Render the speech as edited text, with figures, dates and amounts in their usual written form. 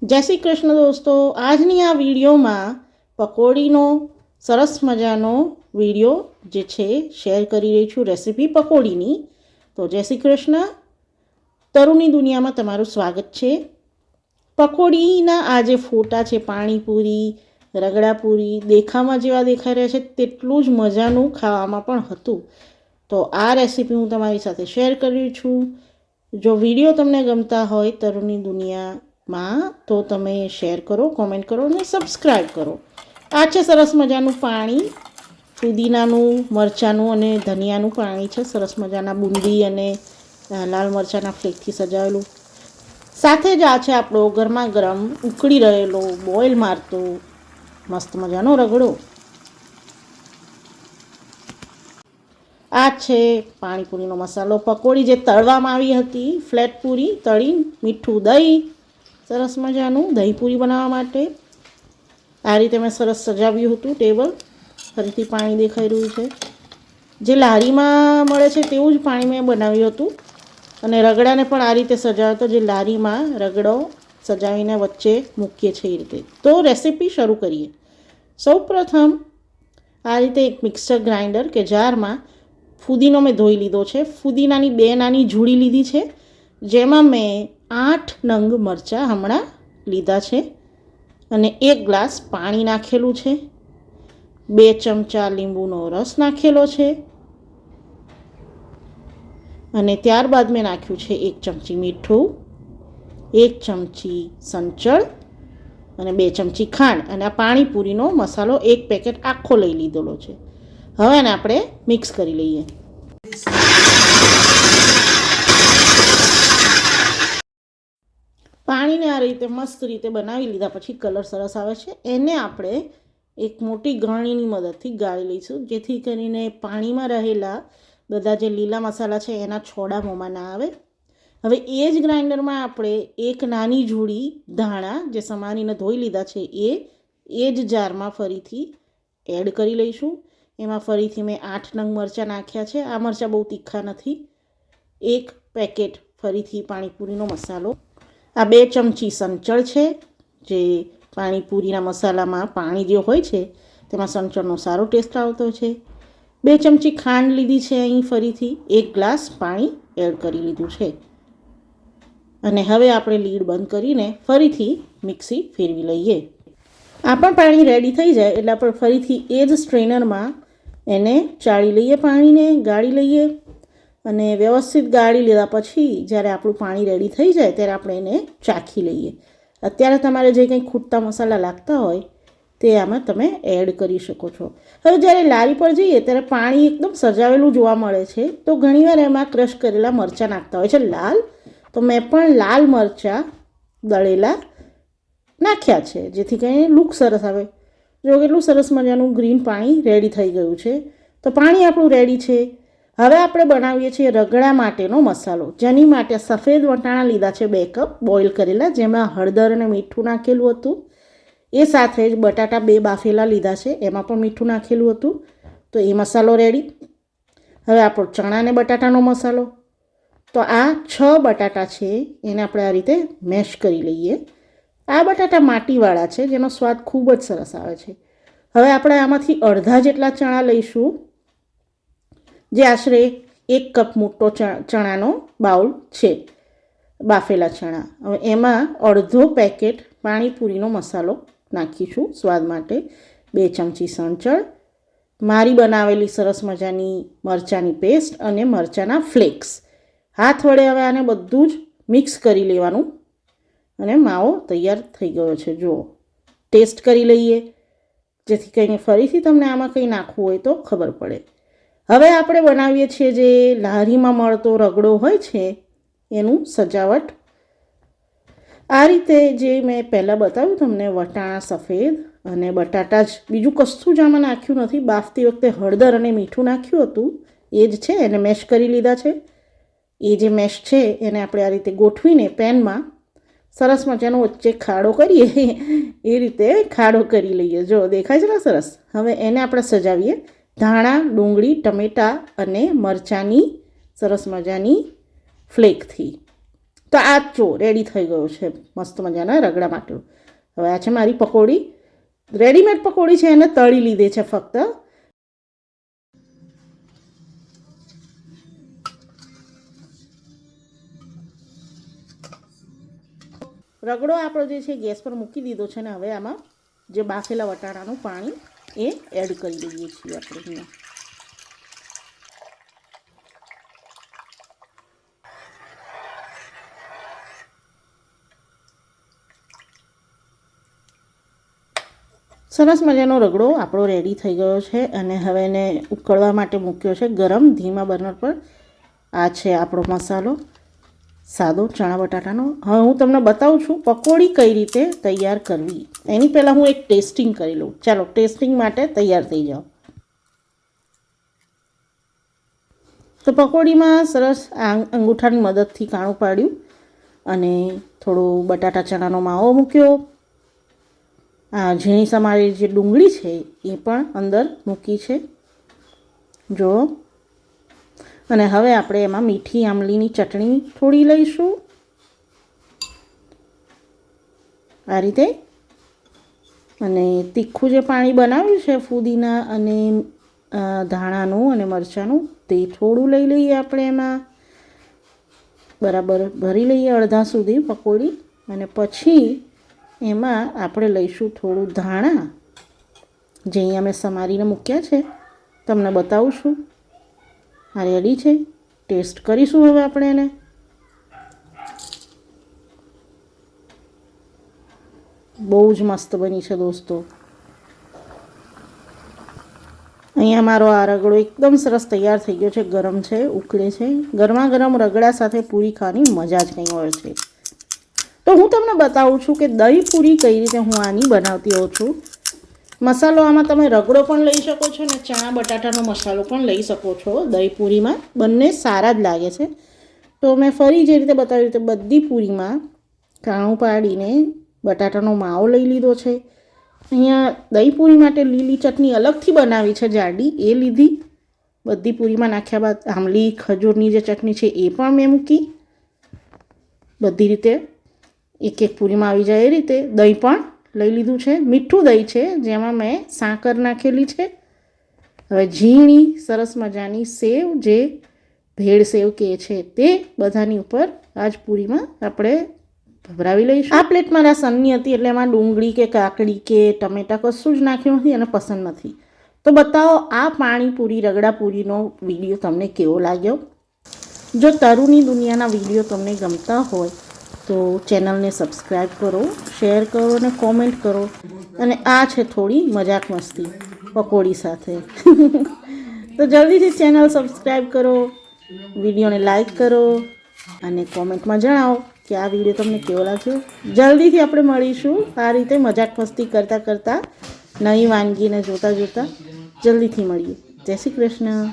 જય શ્રી કૃષ્ણ દોસ્તો, આજની આ વિડીયોમાં પકોડીનો સરસ મજાનો વિડીયો જે છે શેર કરી રહી છું, રેસીપી પકોડીની. તો જય શ્રી કૃષ્ણ, તરુની દુનિયામાં તમારું સ્વાગત છે. પકોડીના આ જે ફોટા છે, પાણીપુરી, રગડાપુરી, દેખાવમાં જેવા દેખાઈ રહ્યા છે તેટલું જ મજાનું ખાવામાં પણ હતું. તો આ રેસીપી હું તમારી સાથે શેર કરી છું. જો વિડીયો તમને ગમતા હોય તરુની દુનિયામાં તો તમે શેર કરો, કોમેન્ટ કરો અને સબસ્ક્રાઈબ કરો. આ છે સરસ મજાનું પાણી, ફુદીનાનું, મરચાંનું અને ધનિયાનું પાણી છે. સરસ મજાના બુંદી અને લાલ મરચાંના ફ્લેકથી સજાવેલું. સાથે જ આ છે આપણો ગરમા ગરમ ઉકળી રહેલો, બોઇલ મારતો મસ્ત મજાનો રગડો. આ છે પાણીપુરીનો મસાલો. પકોડી જે તળવામાં આવી હતી, ફ્લેટ પૂરી તળી, મીઠું દહીં, સરસ મજાનું દહીં પૂરી બનાવવા માટે આ રીતે મેં સરસ સજાવ્યું હતું ટેબલ. ફરીથી પાણી દેખાઈ રહ્યું છે. જે લારીમાં મળે છે તેવું જ પાણી મેં બનાવ્યું હતું અને રગડાને પણ આ રીતે સજાવ્યો હતો, જે લારીમાં રગડો સજાવીને વચ્ચે મૂકીએ છીએ એ રીતે. તો રેસીપી શરૂ કરીએ. સૌપ્રથમ આ રીતે એક મિક્સર ગ્રાઇન્ડર કે જારમાં ફુદીનો મેં ધોઈ લીધો છે. ફુદીનાની 2 નાની જૂડી લીધી છે, જેમાં મેં 8 નંગ મરચાં હમણાં લીધા છે અને 1 ગ્લાસ પાણી નાખેલું છે. 2 ચમચા લીંબુનો રસ નાખેલો છે અને ત્યારબાદ મેં નાખ્યું છે 1 ચમચી મીઠું, 1 ચમચી સંચળ અને 2 ચમચી ખાંડ. અને આ પાણીપુરીનો મસાલો 1 પેકેટ આખો લઈ લીધેલો છે. હવે એને આપણે મિક્સ કરી લઈએ. પાણીને આ રીતે મસ્ત રીતે બનાવી લીધા પછી કલર સરસ આવે છે. એને આપણે એક મોટી ગળણીની મદદથી ગાળી લઈશું, જેથી કરીને પાણીમાં રહેલા બધા જે લીલા મસાલા છે એના છોડા મોંમાં ના આવે. હવે એ જ ગ્રાઇન્ડરમાં આપણે 1 નાની જોડી ધાણા જે સમારીને ધોઈ લીધા છે એ જ જારમાં ફરીથી એડ કરી લઈશું. એમાં ફરીથી મેં 8 નંગ મરચાં નાખ્યા છે. આ મરચાં બહુ તીખા નથી. 1 પેકેટ ફરીથી પાણીપુરીનો મસાલો. આ 2 ચમચી સંચળ છે, જે પાણીપુરીના મસાલામાં પાણી જે હોય છે તેમાં સંચળનો સારો ટેસ્ટ આવતો છે. 2 ચમચી ખાંડ લીધી છે. અહીં ફરીથી 1 ગ્લાસ પાણી એડ કરી લીધું છે અને હવે આપણે લીડ બંધ કરીને ફરીથી મિક્સી ફેરવી લઈએ. આ પણ પાણી રેડી થઈ જાય એટલે આપણે ફરીથી એ જ સ્ટ્રેનરમાં એને ચાળી લઈએ, પાણીને ગાળી લઈએ અને વ્યવસ્થિત ગાળી લીધા પછી જ્યારે આપણું પાણી રેડી થઈ જાય ત્યારે આપણે એને ચાખી લઈએ. અત્યારે તમારે જે કંઈ ખૂટતા મસાલા લાગતા હોય તે આમાં તમે એડ કરી શકો છો. હવે જ્યારે લારી પર જઈએ ત્યારે પાણી એકદમ સજાવેલું જોવા મળે છે, તો ઘણીવાર એમાં ક્રશ કરેલા મરચાં નાખતા હોય છે લાલ. તો મેં પણ લાલ મરચાં દળેલા નાખ્યા છે, જેથી કરીને લુક સરસ આવે. જો કેટલું સરસ મજાનું ગ્રીન પાણી રેડી થઈ ગયું છે. તો પાણી આપણું રેડી છે. હવે આપણે બનાવીએ છીએ રગડા માટેનો મસાલો, જેની માટે સફેદ વટાણા લીધા છે 2 કપ બોઇલ કરેલા, જેમાં હળદર અને મીઠું નાખેલું હતું. એ સાથે જ બટાટા 2 બાફેલા લીધા છે, એમાં પણ મીઠું નાખેલું હતું. તો એ મસાલો રેડી. હવે આપણો ચણા અને બટાટાનો મસાલો. તો આ 6 બટાટા છે એને આપણે આ રીતે મેશ કરી લઈએ. આ બટાટા માટીવાળા છે, જેનો સ્વાદ ખૂબ જ સરસ આવે છે. હવે આપણે આમાંથી અડધા જેટલા ચણા લઈશું, જે આશરે 1 કપ મોટો ચણાનો બાઉલ છે, બાફેલા ચણા. હવે એમાં અડધો પેકેટ પાણીપુરીનો મસાલો નાખીશું સ્વાદ માટે. 2 ચમચી સંચળ, મારી બનાવેલી સરસ મજાની મરચાંની પેસ્ટ અને મરચાંના ફ્લેક્સ. હાથ વડે હવે આને બધું જ મિક્સ કરી લેવાનું અને માવો તૈયાર થઈ ગયો છે. જુઓ, ટેસ્ટ કરી લઈએ, જેથી કરીને ફરીથી તમને આમાં કંઈ નાખવું હોય તો ખબર પડે. હવે આપણે બનાવીએ છીએ જે લારીમાં મળતો રગડો હોય છે એનું સજાવટ. આ રીતે જે મેં પહેલાં બતાવ્યું તમને, વટાણા સફેદ અને બટાટા જ, બીજું કશું જ આમાં નાખ્યું નથી. બાફતી વખતે હળદર અને મીઠું નાખ્યું હતું એ જ છે. એને મેશ કરી લીધા છે. એ જે મેશ છે એને આપણે આ રીતે ગોઠવીને પેનમાં સરસ મજાનો વચ્ચે ખાડો કરીએ એ રીતે ખાડો કરી લઈએ. જો દેખાય છે ને સરસ. હવે એને આપણે સજાવીએ ધાણા, ડુંગળી, ટમેટાં અને મરચાંની સરસ મજાની ફ્લેકથી. તો આ જ જો રેડી થઈ ગયો છે મસ્ત મજાના રગડા માટે. હવે આ છે મારી પકોડી, રેડીમેડ પકોડી છે, એને તળી લીધી છે ફક્ત. રગડો આપણો જે છે ગેસ પર મૂકી દીધો છે ને હવે આમાં જે બાફેલા વટાણાનું પાણી એ એડ કરી દઈએ છીએ આપણે અહીંયા. સરસ મજાનો રગડો આપણો રેડી થઈ ગયો છે અને હવે એને ઉકળવા માટે મૂક્યો છે ગરમ ધીમા બર્નર પર. આ છે આપણો મસાલો સાદો ચણા બટાટાનો. હવે હું તમને બતાવું છું પકોડી કઈ રીતે તૈયાર કરવી. એની પહેલાં હું એક ટેસ્ટિંગ કરી લઉં. ચાલો ટેસ્ટિંગ માટે તૈયાર થઈ જાઓ. તો પકોડીમાં સરસ અંગૂઠાની મદદથી કાણું પાડ્યું અને થોડું બટાટા ચણાનો માવો મૂક્યો. આ ઝીણી સમારેલી જે ડુંગળી છે એ પણ અંદર મૂકી છે જો. અને હવે આપણે એમાં મીઠી આમલીની ચટણી થોડી લઈશું આ રીતે. અને તીખું જે પાણી બનાવ્યું છે ફુદીના અને ધાણાનું અને મરચાંનું તે થોડું લઈ લઈએ આપણે એમાં. બરાબર ભરી લઈએ અડધા સુધી પકોડી. અને પછી એમાં આપણે લઈશું થોડું ધાણા જે અહીંયા મેં સમારીને મૂક્યા છે, તમને બતાવું છું. આ રેડી છે. ટેસ્ટ કરીશું હવે આપણે એને. બહુ જ મસ્ત બની છે દોસ્તો. અહીંયા મારો આ રગડો એકદમ સરસ તૈયાર થઈ ગયો છે. ગરમ છે, ઉકળે છે. ગરમા ગરમ રગડા સાથે પૂરી ખાવાની મજા જ કંઈ હોય છે. તો હું તમને બતાવું છું કે દહીં પૂરી કઈ રીતે હું આની બનાવતી હોઉં છું. મસાલો આમાં તમે રગડો પણ લઈ શકો છો ને ચણા બટાટાનો મસાલો પણ લઈ શકો છો દહીં પૂરીમાં. બંને સારા જ લાગે છે. તો મેં ફરી જે રીતે બતાવી રીતે બધી પૂરીમાં કાણું પાડીને બટાટાનો માવો લઈ લીધો છે. અહીંયા દહીં પૂરી માટે લીલી ચટણી અલગથી બનાવી છે જાડી, એ લીધી. બધી પૂરીમાં નાખ્યા બાદ આંબલી ખજૂરની જે ચટણી છે એ પણ મેં મૂકી. બધી રીતે એક એક પૂરીમાં આવી જાય એ રીતે દહીં પણ લઈ લીધું છે. મીઠું દહીં છે જેમાં મેં સાકર નાખેલી છે. હવે ઝીણી સરસ મજાની સેવ જે ભેળ સેવ કે છે તે બધાની ઉપર આ જ પૂરીમાં આપણે ભભરાવી લઈશું. આ પ્લેટ મારા સનની હતી એટલે એમાં ડુંગળી કે કાકડી કે ટમેટા કશું જ નાખ્યું નથી અને પસંદ નથી. તો બતાવો આ પાણીપુરી રગડા પૂરીનો વિડીયો તમને કેવો લાગ્યો. જો તરુની દુનિયાના વિડીયો તમને ગમતા હોય તો ચેનલને સબસ્ક્રાઈબ કરો, શેર કરો અને કોમેન્ટ કરો. અને આ છે થોડી મજાક મસ્તી પકોડી સાથે. તો જલ્દીથી ચેનલ સબસ્ક્રાઈબ કરો, વિડીયોને લાઈક કરો અને કોમેન્ટમાં જણાવો કે આ વિડીયો તમને કેવો લાગ્યો. જલ્દીથી આપણે મળીશું આ રીતે મજાક મસ્તી કરતાં કરતાં નવી વાનગીને જોતાં જલ્દીથી મળીએ. જય શ્રી કૃષ્ણ.